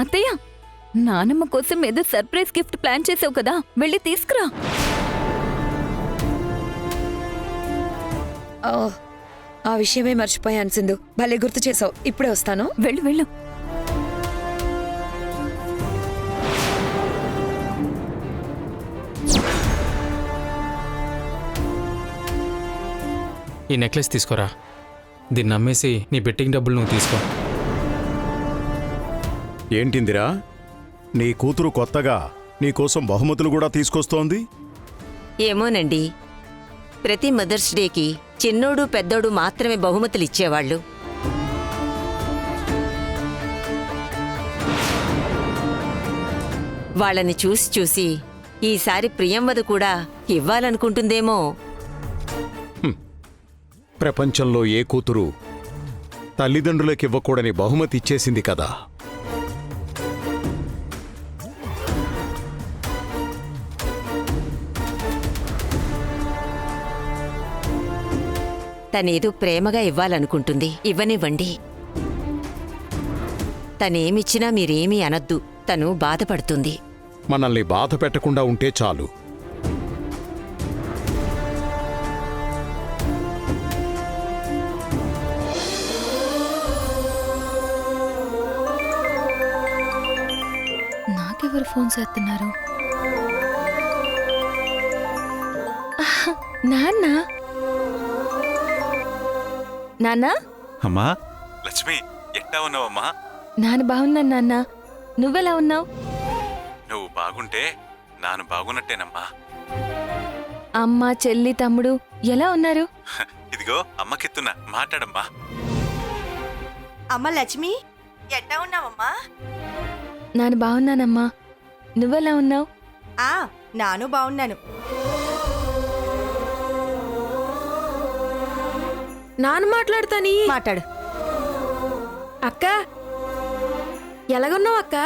అత్తయ్య, నానమ్మ కోసం ఏదో సర్ప్రైజ్ గిఫ్ట్ ప్లాన్ చేసావు కదా, వెళ్ళి తీసుకురా. ఆ విషయమే మర్చిపోయాను సింధు. భలే గుర్తు చేసావు. ఇప్పుడే వస్తాను. వెళ్ళు వెళ్ళు. ఈ నెక్లెస్ తీసుకోరా. దీన్ని నమ్మేసి నీ బెట్టింగ్ డబ్బులు నువ్వు తీసుకో. ఏంటిందిరా, నీ కూతురు కొత్తగా నీకోసం బహుమతులు కూడా తీసుకొస్తోంది? ఏమోనండి, ప్రతి మదర్స్ డేకి చిన్నోడు పెద్దోడు మాత్రమే బహుమతులు ఇచ్చేవాళ్ళు. వాళ్ళని చూసి చూసి ఈసారి ప్రియంవద కూడా ఇవ్వాలనుకుంటుందేమో. ప్రపంచంలో ఏ కూతురు తల్లిదండ్రులకివ్వకూడని బహుమతి ఇచ్చేసింది కదా. తనేదో ప్రేమగా ఇవ్వాలనుకుంటుంది, ఇవ్వనివ్వండి. తనేమిచ్చినా మీరేమీ అనొద్దు, తను బాధపడుతుంది. మనల్ని బాధ పెట్టకుండా ఉంటే చాలు. నాకెవరు ఫోన్ చేస్తున్నారు? నాన్న. నాన్నా. అమ్మా లక్ష్మి, ఎట్టా ఉన్నావమ్మా? నాన్న బాగున్నాను నాన్న. నువ్వెలా ఉన్నావు? నువ్వు బాగుంటే నాను బాగున్నట్టేనమ్మా. అమ్మ, చెల్లి, తమ్ముడు ఎలా ఉన్నారు? ఇదిగో అమ్మకెత్తున్నా, మాట్లాడమ్మా. అమ్మ లక్ష్మి, ఎట్టా ఉన్నావమ్మా? నాన్న బాగున్నానమ్మా. నువ్వెలా ఉన్నావు? నాను బాగున్నాను. నాన్న మాట్లాడతాని. మాట్లాడు. అక్క, ఎలాగున్నావు అక్క?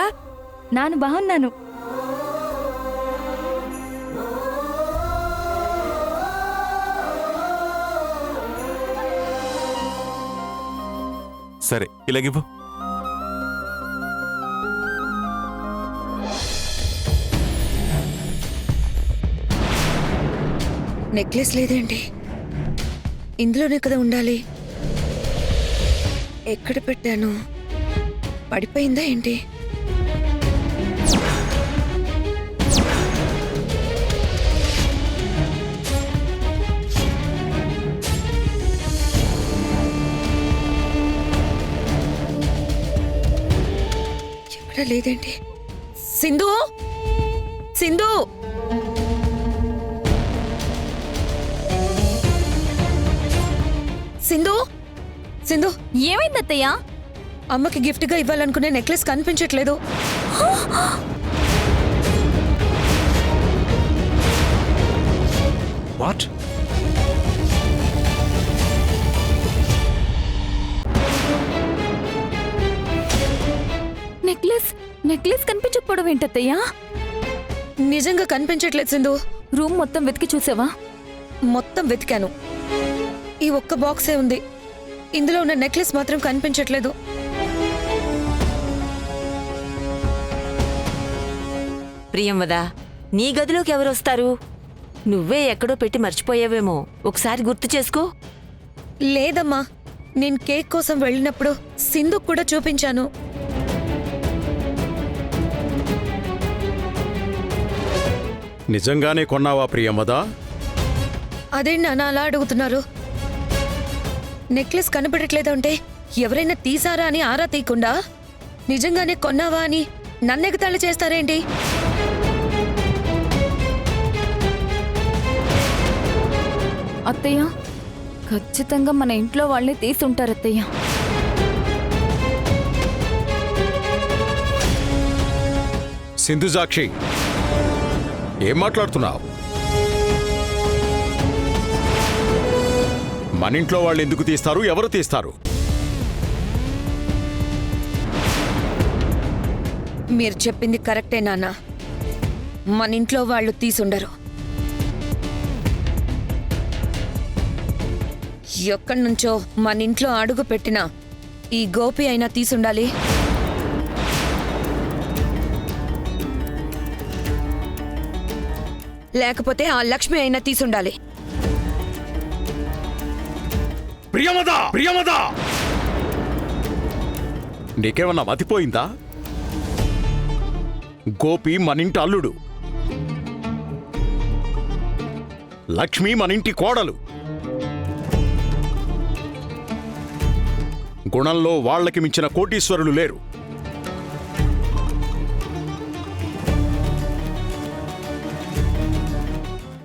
నాన్న బాగున్నాను. సరే, ఇలాగివ్వు. నెక్లెస్ లేదేంటి? ఇందులోనే కదా ఉండాలి. ఎక్కడ పెట్టాను? పడిపోయిందా ఏంటి? ఎక్కడ లేదేంటి? సింధు, సింధు, సింధు, సింధు. ఏమైంది అత్తయ్య? అమ్మకి గిఫ్ట్ గా ఇవ్వాలనుకునే నెక్లెస్ కనిపించట్లేదు. వాట్? నెక్లెస్ కనిపించకపోవడం ఏంటత్తయ్యా? నిజంగా కనిపించట్లేదు సింధు. రూమ్ మొత్తం వెతికి చూసావా? మొత్తం వెతికాను. ఈ ఒక్క బాక్సే ఉంది. ఇందులో ఉన్న నెక్లెస్ మాత్రం కనిపించట్లేదు. ప్రియంవదా, నీ గదిలోకి ఎవరొస్తారు? నువ్వే ఎక్కడో పెట్టి మర్చిపోయావేమో, ఒకసారి గుర్తు చేసుకో. లేదమ్మా, నేను కేక్ కోసం వెళ్ళినప్పుడు సింధుకు కూడా చూపించాను. నిజంగానే కొన్నావా ప్రియమదా? అదే నాన్న అలా అడుగుతున్నారు. నెక్లెస్ కనబడట్లేదంటే ఎవరైనా తీసారా అని ఆరా తీయకుండా నిజంగానే కొన్నావా అని నన్నెగతాళి చేస్తారేంటి? అత్తయ్య, ఖచ్చితంగా మన ఇంట్లో వాళ్ళే తీసుంటారు అత్తయ్య. సింధుజాక్షి, ఏం మాట్లాడుతున్నావు? మన ఇంట్లో వాళ్ళు ఎందుకు తీస్తారు? ఎవరు తీస్తారు? మీరు చెప్పింది కరెక్టే నాన్న. మన ఇంట్లో వాళ్ళు తీసుండరు. ఎక్కడి నుంచో మన ఇంట్లో అడుగు పెట్టినా ఈ గోపి అయినా తీసుండాలి. లేకపోతే ఆ లక్ష్మి అయినా తీసుండాలి. ప్రియమదా, ప్రియమదా, నీకేమన్నా మతిపోయిందా? గోపి మనింటి అల్లుడు, లక్ష్మి మనింటి కోడలు. గుణంలో వాళ్ళకి మించిన కోటీశ్వరులు లేరు.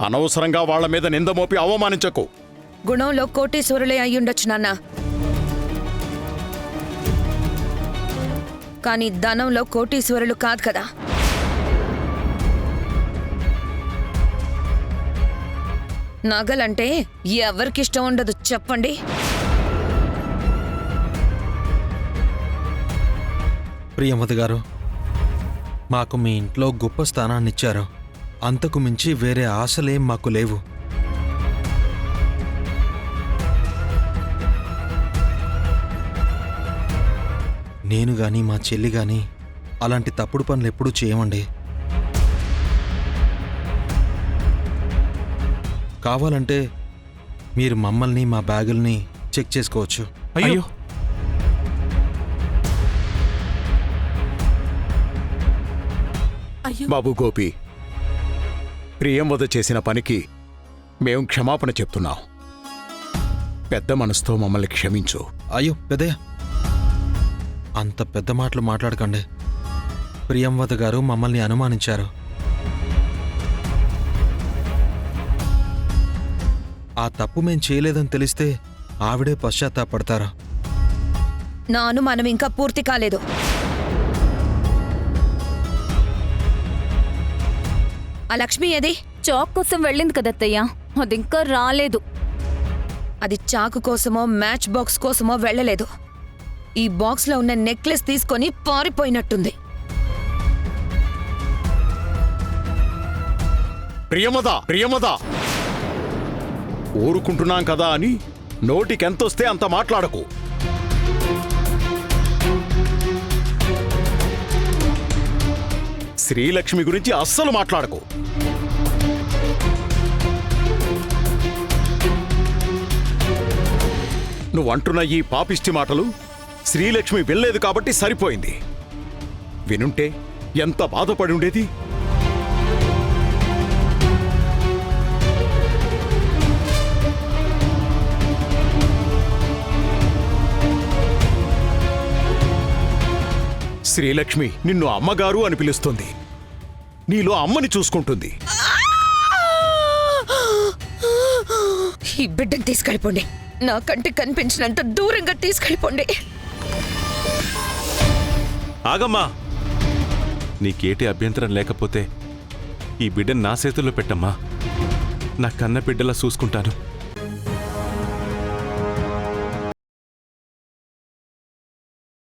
అనవసరంగా వాళ్ల మీద నింద మోపి అవమానించకు. గుణంలో కోటీశ్వరులే అయ్యుండొచ్చు నాన్న, కానీ ధనంలో కోటీశ్వరులు కాదు కదా. నగలంటే ఎవరికిష్టం ఉండదు చెప్పండి? ప్రియమతి గారు, మాకు మీ ఇంట్లో గొప్ప స్థానాన్నిచ్చారు. అంతకు మించి వేరే ఆశలేం మాకు లేవు. నేను గాని మా చెల్లి గాని అలాంటి తప్పుడు పనులు ఎప్పుడూ చేయమండి. కావాలంటే మీరు మమ్మల్ని మా బ్యాగుల్ని చెక్ చేసుకోవచ్చు. అయ్యో, బాబు గోపి, ప్రియంవద చేసిన పనికి మేం క్షమాపణ చెప్తున్నాం. పెద్ద మనసుతో మమ్మల్ని క్షమించు. అయ్యో పెద్దయ్య, అంత పెద్ద మాటలు మాట్లాడకండి. ప్రియంవద గారు మమ్మల్ని అనుమానించారు. ఆ తప్పు మేం చేయలేదని తెలిస్తే ఆవిడే పశ్చాత్తాపడతారు. నా అనుమానం ఇంకా పూర్తి కాలేదు. ఆ లక్ష్మి ఏది? చాక్ కోసం వెళ్ళింది కదత్తయ్య, అది ఇంకా రాలేదు. అది చాకు కోసమో మ్యాచ్ బాక్స్ కోసమో వెళ్ళలేదు. ఈ బాక్స్లో ఉన్న నెక్లెస్ తీసుకొని పారిపోయినట్టుంది. ప్రియమదా, ప్రియమదా, ఊరుకుంటున్నాం కదా అని నోటికెంతొస్తే అంత మాట్లాడకు. శ్రీలక్ష్మి గురించి అస్సలు మాట్లాడకు. నువ్వంటున్న ఈ పాపిష్టి మాటలు శ్రీలక్ష్మి వినలేదు కాబట్టి సరిపోయింది. వినుంటే ఎంత బాధపడి ఉండేది. శ్రీలక్ష్మి నిన్ను అమ్మగారు అని పిలుస్తుంది. నీలో అమ్మని చూసుకుంటుంది. ఈ బిడ్డను తీసుకెళ్ళిపోండి. నా కంటికి కనిపించినంత దూరంగా తీసుకెళ్ళిపోండి. ఆగమ్మా, నీకేటి అభ్యంతరం లేకపోతే ఈ బిడ్డను నా చేతుల్లో పెట్టమ్మా. నా కన్న బిడ్డలా చూసుకుంటాను.